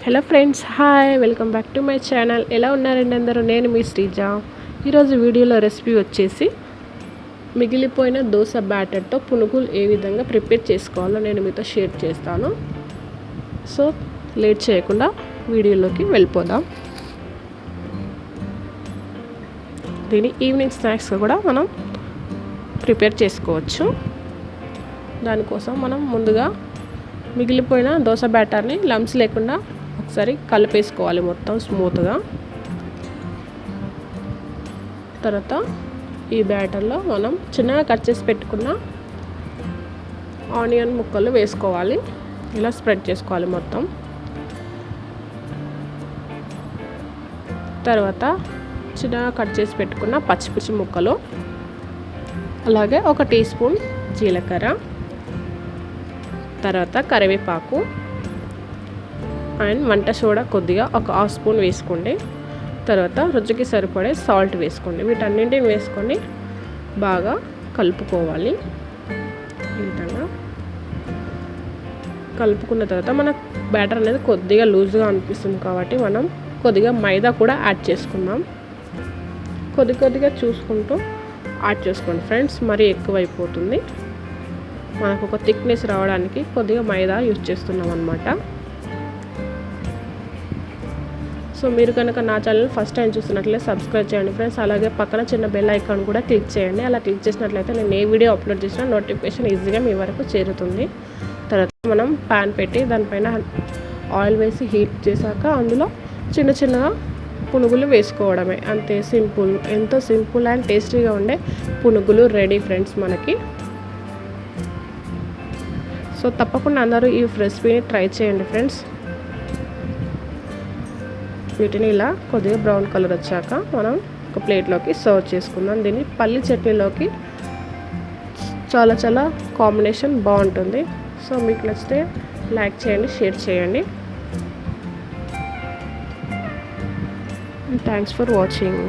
Hello friends, hi, welcome back to my channel. ఎలా ఉన్నారండి అందరూ? నేను మీ శ్రీజ. ఈరోజు వీడియోలో రెసిపీ వచ్చేసి మిగిలిపోయిన దోశ బ్యాటర్తో పునుగులు ఏ విధంగా ప్రిపేర్ చేసుకోవాలో నేను మీతో షేర్ చేస్తాను. సో లేట్ చేయకుండా వీడియోలోకి వెళ్ళిపోదాం. దీన్ని ఈవినింగ్ స్నాక్స్గా కూడా మనం ప్రిపేర్ చేసుకోవచ్చు. దానికోసం మనం ముందుగా మిగిలిపోయిన దోశ బ్యాటర్ని లంప్స్ లేకుండా ఒకసారి కలిపేసుకోవాలి మొత్తం స్మూత్గా. తర్వాత ఈ బ్యాటర్లో మనం చిన్నగా కట్ చేసి పెట్టుకున్న ఆనియన్ ముక్కలు వేసుకోవాలి. ఇలా స్ప్రెడ్ చేసుకోవాలి మొత్తం. తర్వాత చిన్నగా కట్ చేసి పెట్టుకున్న పచ్చిమిర్చి ముక్కలు, అలాగే 1 టీ స్పూన్ జీలకర్ర, తర్వాత కరివేపాకు అండ్ వంట సోడా కొద్దిగా 1/2 స్పూన్ వేసుకోండి. తర్వాత రుచికి సరిపడే సాల్ట్ వేసుకోండి. వీటన్నింటిని వేసుకొని బాగా కలుపుకోవాలి. ఈ విధంగా కలుపుకున్న తర్వాత మన బ్యాటర్ అనేది కొద్దిగా లూజ్గా అనిపిస్తుంది కాబట్టి మనం కొద్దిగా మైదా కూడా యాడ్ చేసుకుందాం. కొద్దిగా చూసుకుంటూ యాడ్ చేసుకోండి ఫ్రెండ్స్, మరీ ఎక్కువైపోతుంది. మనకు ఒక థిక్నెస్ రావడానికి కొద్దిగా మైదా యూజ్ చేస్తున్నాం అన్నమాట. సో మీరు కనుక నా ఛానల్ ఫస్ట్ టైం చూస్తున్నట్లయితే సబ్స్క్రైబ్ చేయండి ఫ్రెండ్స్. అలాగే పక్కన చిన్న బెల్ ఐకాన్ కూడా క్లిక్ చేయండి. అలా క్లిక్ చేసినట్లయితే నేను ఏ వీడియో అప్లోడ్ చేసినా నోటిఫికేషన్ ఈజీగా మీ వరకు చేరుతుంది. తర్వాత మనం ప్యాన్ పెట్టి దానిపైన ఆయిల్ వేసి హీట్ చేశాక అందులో చిన్నగా పునుగులు వేసుకోవడమే. అంతే, సింపుల్. ఎంతో సింపుల్ అండ్ టేస్టీగా ఉండే పునుగులు రెడీ ఫ్రెండ్స్ మనకి. సో తప్పకుండా అందరూ ఈ రెసిపీని ట్రై చేయండి ఫ్రెండ్స్. వీటిని ఇలా కొద్దిగా బ్రౌన్ కలర్ వచ్చాక మనం ఒక ప్లేట్లోకి సర్వ్ చేసుకుందాం. దీన్ని పల్లి చట్నీలోకి చాలా కాంబినేషన్ బాగుంటుంది. సో మీకు నచ్చితే లైక్ చేయండి, షేర్ చేయండి. Thanks for watching.